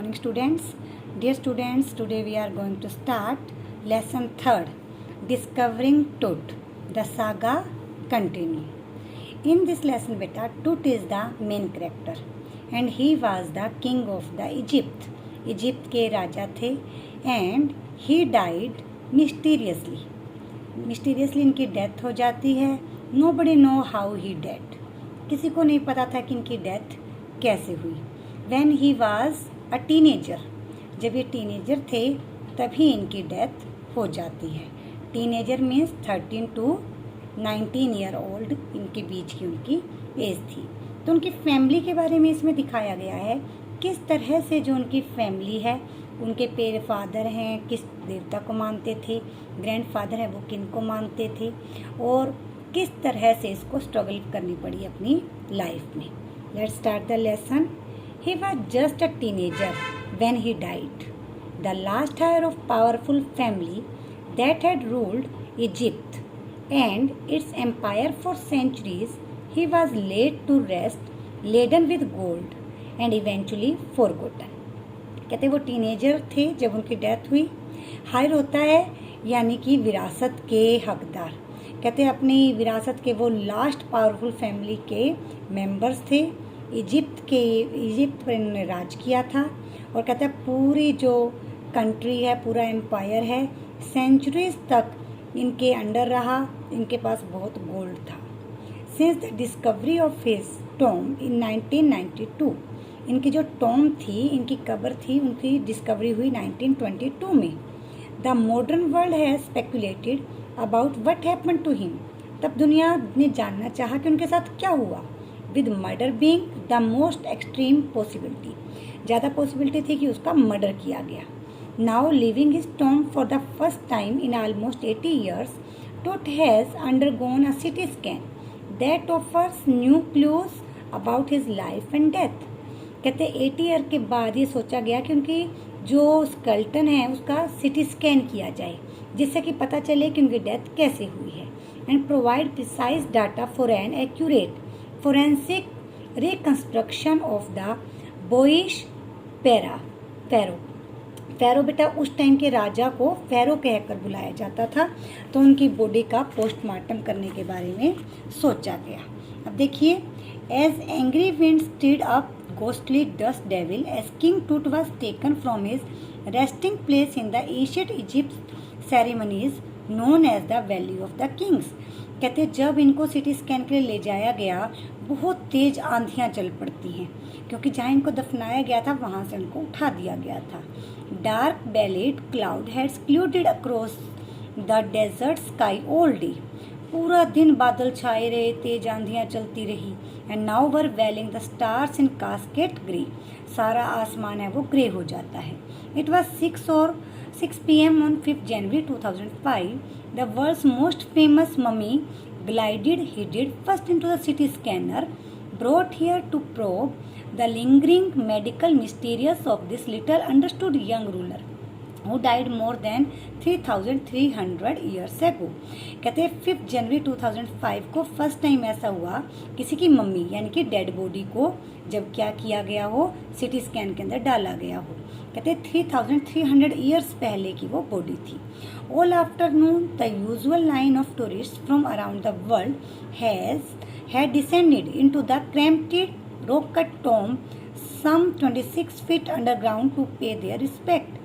morning students. Dear students, today we are going to start lesson 3rd, Discovering Tut. The saga continue. In this lesson beta, Tut is the main character and he was the king of the Egypt. Egypt के राजा थे and he died mysteriously. Mysteriously इनकी death हो जाती है. Nobody know how he died. किसी को नहीं पता था कि इनकी डेथ कैसे हुई. When he was a teenager, जब ये टीनेजर थे तभी इनकी डेथ हो जाती है. Teenager means 13 to 19 year old इनके बीच की उनकी एज थी. तो उनकी फैमिली के बारे में इसमें दिखाया गया है किस तरह से जो उनकी फैमिली है, उनके पेरे फादर हैं किस देवता को मानते थे, ग्रैंड फादर हैं वो किन को मानते थे और किस तरह से इसको स्ट्रगल करनी पड़ी अपनी लाइफ में. Let's start the lesson. He was just a teenager when he died. The last heir of powerful family that had ruled Egypt and its empire for centuries, he was laid to rest, laden with gold and eventually forgotten. कहते वो teenager थे जब उनकी death हुई. Higher होता है यानी कि विरासत के हकदार. कहते अपनी विरासत के वो लास्ट पावरफुल फैमिली के मेंबर्स थे. इजिप्ट पर इन्होंने राज किया था और कहते हैं पूरी जो कंट्री है, पूरा एम्पायर है, सेंचुरीज तक इनके अंडर रहा. इनके पास बहुत गोल्ड था. Since the discovery of his tomb in 1992, इनकी जो टॉम थी, इनकी कब्र थी, उनकी डिस्कवरी हुई 1922 में. The modern world has speculated about what happened to him. तब दुनिया ने जानना चाहा कि उनके साथ क्या हुआ. With murder being the most extreme possibility, ज़्यादा पॉसिबिलिटी थी कि उसका मर्डर किया गया. Now living his tomb for the first time in almost 80 years, Tut has undergone a CT scan that offers new clues about his life and death. कहते 80 year के बाद ये सोचा गया कि उनकी जो स्केलेटन है उसका सिटी स्कैन किया जाए जिससे कि पता चले कि उनकी डेथ कैसे हुई है. And provide precise data for an accurate forensic reconstruction of the boyish pharaoh. Pharaoh बेटा उस टाइम के राजा को फेरो कहकर बुलाया जाता था. तो उनकी बॉडी का पोस्टमार्टम करने के बारे में सोचा गया. अब देखिए, as angry wind stirred up ghostly dust devil as King Tut was taken from his resting place in the ancient Egypt ceremonies known as the Valley of the Kings. कहते जब इनको सिटी स्कैन के लिए ले जाया गया बहुत तेज आंधियां चल पड़ती हैं क्योंकि जहाँ इनको दफनाया गया था वहाँ से इनको उठा दिया गया था. Dark bellied cloud had scudded across the desert sky all day. पूरा दिन बादल छाए रहे, तेज आंधियां चलती रही. And now were veiling the stars in casket grey. सारा आसमान है वो ग्रे हो जाता है. It was 6 PM on 5th January 2005. The world's most famous mummy glided headed first into the city scanner, brought here to probe the lingering medical mysteries of this little understood young ruler who died more than 3,300 years ago. कहते हैं 5 जनवरी 2005 को first time ऐसा हुआ किसी की mummy यानी कि dead body को जब क्या किया गया हो, सिटी स्कैन के अंदर डाला गया हो. कहते हैं 3,300 ईयर्स पहले की वो बॉडी थी. All afternoon the usual line of tourist from around the world had descended into the cramped rock-cut tomb some 26 feet underground to pay their respect.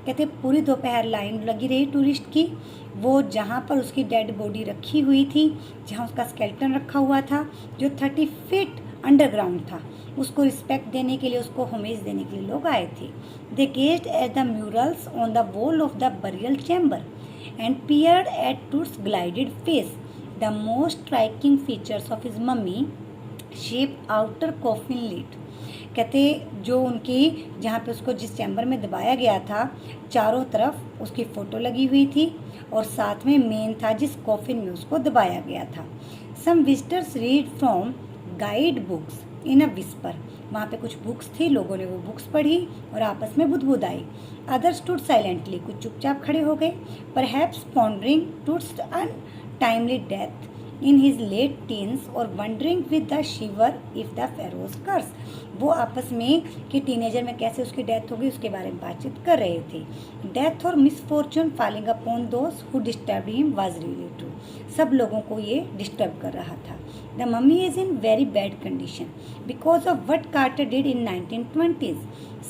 कहते पूरी दोपहर लाइन लगी रही टूरिस्ट की. वो जहाँ पर उसकी डेड बॉडी रखी हुई थी, जहाँ उसका स्केलेटन रखा हुआ था, जो 30 फीट अंडरग्राउंड था, उसको रिस्पेक्ट देने के लिए, उसको होमेज देने के लिए लोग आए थे. They gazed at the murals on the wall of the burial chamber and peered at Tut's glided face. The most striking features of his mummy shaped outer coffin lid. कहते जो उनकी जहाँ पे उसको जिस चैम्बर में दबाया गया था चारों तरफ उसकी फ़ोटो लगी हुई थी और साथ में मेन था जिस कॉफिन में उसको दबाया गया था. Some visitors read from guide books in a whisper. वहाँ पे कुछ बुक्स थी, लोगों ने वो बुक्स पढ़ी और आपस में बुदबुदाई. अदर स्टूड साइलेंटली, कुछ चुपचाप खड़े हो गए. Perhaps pondering Tut's untimely death in his late teens or wondering with the shiver if the pharaoh's curse. वो आपस में कि टीनेजर में कैसे उसकी डेथ होगी उसके बारे में बातचीत कर रहे थे. डेथ और misfortune falling upon those who disturb him was really true. सब लोगों को ये डिस्टर्ब कर रहा था. The mummy is in very bad condition because of what Carter did in 1920s,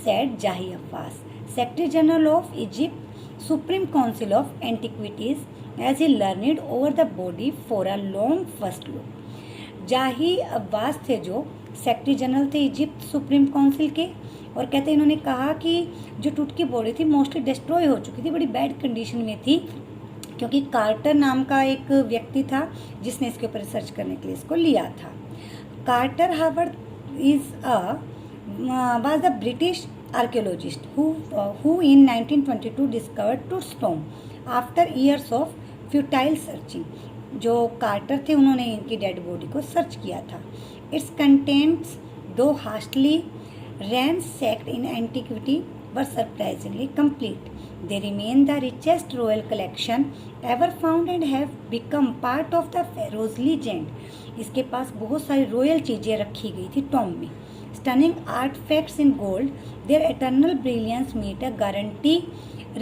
said Zahi Hawass, secretary general of Egypt, Supreme Council of Antiquities, as he learned over the body for a long first look. जाही अब्बास थे जो secretary general थे Egypt Supreme council के, और कहते इन्होंने कहा कि जो टूट की बॉडी थी मोस्टली डिस्ट्रॉय हो चुकी थी, बड़ी बैड कंडीशन में थी, क्योंकि कार्टर नाम का एक व्यक्ति था जिसने इसके ऊपर रिसर्च करने के लिए इसको लिया था. Carter Howard was the British archaeologist who in 1922 discovered Tut's tomb after years of futile searching. जो कार्टर थे उन्होंने इनकी डेड बॉडी को सर्च किया था. इट्स कंटेंट्स दो हास्टली ransacked in antiquity were surprisingly complete. They remain the richest royal collection ever found and have become part of the pharaoh's legend. इसके पास बहुत सारी रॉयल चीज़ें रखी गई थी टॉम में. Stunning artifacts in gold, their eternal brilliance meet a guarantee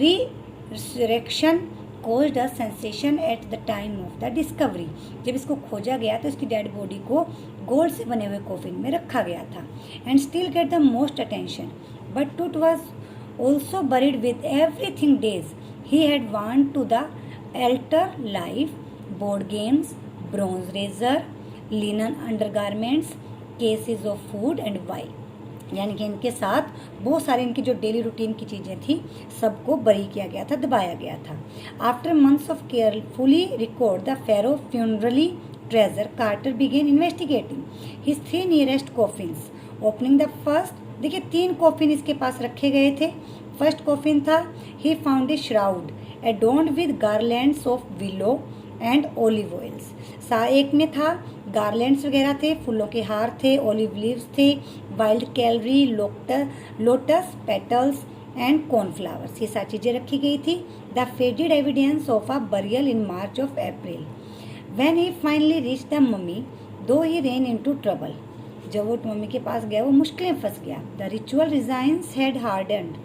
resurrection caused a sensation at the time of the discovery. जब इसको खोजा गया तो इसकी डेड बॉडी को गोल्ड से बने हुए कॉफिन में रखा गया था. And still get the most attention. But Tut was also buried with everything days he had won to the altar life, board games, bronze razor, linen undergarments, cases of food and wine. यानी कि इनके साथ बहुत सारे इनकी जो daily routine की चीज़ें थी सबको बरी किया गया था, दबाया गया था. After months of carefully record the pharaoh funerary treasure, Carter began investigating his 3 nearest coffins. Opening the first, देखिए 3 कॉफिन इसके पास रखे गए थे. फर्स्ट कॉफिन था he found a shroud adorned with garlands of willow and olive oils. एक में था garlands वगैरह थे, फूलों के हार थे, ओलिव लीव्स थे, wild celery, lotus petals and cornflowers, ये सारी चीज़ें रखी गई थी. The faded evidence of a burial in March of April. When he finally reach the mummy though he rain into trouble. जब वो मम्मी के पास गया वो मुश्किलें फंस गया. The ritual resigns had hardened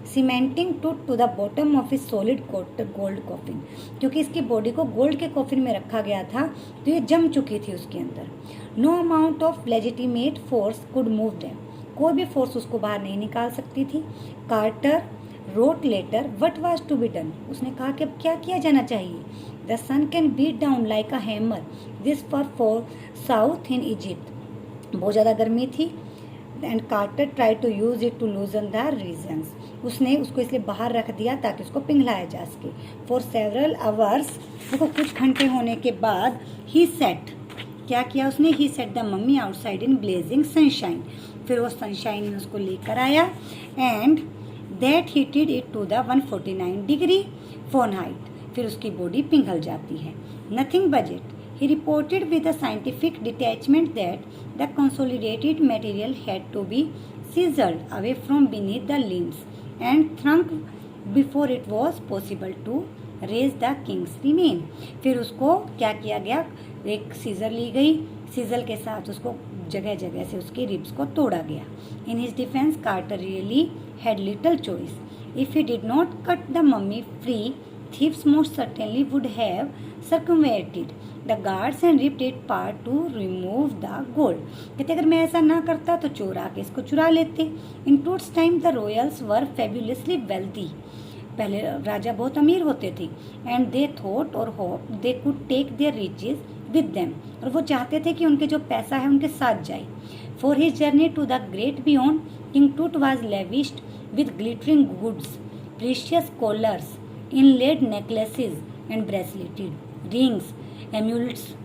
cementing टूट टू द बॉटम ऑफ इस सॉलिड गोल्ड कॉफिन. क्योंकि इसकी बॉडी को गोल्ड के कॉफिन में रखा गया था तो ये जम चुकी थी उसके अंदर. No amount of legitimate force could move them. कोई भी फोर्स उसको बाहर नहीं निकाल सकती थी. Carter wrote later what was to be done. उसने कहा कि अब क्या किया जाना चाहिए. The sun can beat down like a hammer this far south in Egypt. बहुत ज़्यादा गर्मी थी. And Carter try to use it to loosen the resins. उसने उसको इसलिए बाहर रख दिया ताकि उसको पिघलाया जा सके. फॉर सेवरल आवर्स, उसको कुछ घंटे होने के बाद ही सेट, क्या किया उसने, he set the mummy outside in blazing sunshine. फिर वो सनशाइन में उसको लेकर आया and that heated it to the 149 degree Fahrenheit. फिर उसकी बॉडी पिघल जाती है. Nothing budget. He reported with a scientific detachment that the consolidated material had to be sizzled away from beneath the limbs and shrunk before it was possible to raise the king's remain. फिर उसको क्या किया गया, एक scissor ली गई, सीजल के साथ उसको जगह जगह से उसके रिब्स को तोड़ा गया. In his defense, Carter really had little choice. If he did not cut the mummy free, thieves most certainly would have circumvented the guards and ripped it apart to remove the gold. कहते अगर मैं ऐसा ना करता तो चोर आके इसको चुरा लेते. In Tut's time the royals were fabulously wealthy. पहले राजा बहुत अमीर होते थे. And they thought or hoped they could take their riches with them. और वो चाहते थे कि उनके जो पैसा है उनके साथ जाए. For his journey to the great beyond, King Tut was lavished with glittering goods, precious collars, inlaid necklaces and bracelet rings, amulets,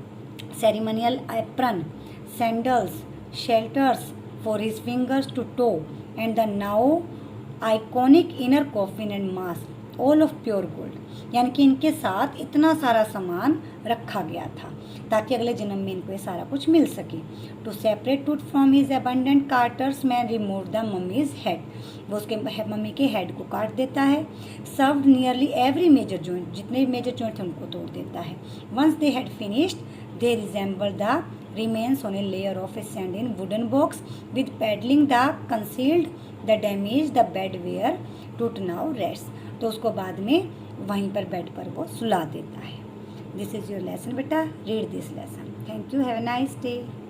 ceremonial apron, sandals, shelters for his fingers to toe, and the now iconic inner coffin and mask, all of pure gold. यानी कि इनके साथ इतना सारा सामान रखा गया था ताकि अगले जन्म में इनको ये सारा कुछ मिल सके. To separate Tut from his abundant Carter's man remove the mummy's head. वो उसके मम्मी के हेड को काट देता है. Severed nearly every major joint, जितने भी मेजर जॉइंट थे उनको तोड़ देता है. Once they had finished They resemble the remains on a layer of a sand in wooden box. With paddling the concealed the damage the bed where Toot now rests. तो उसको बाद में वहीं पर बेड पर वो सुला देता है. This is your lesson बेटा. Read this lesson. Thank you. Have a nice day.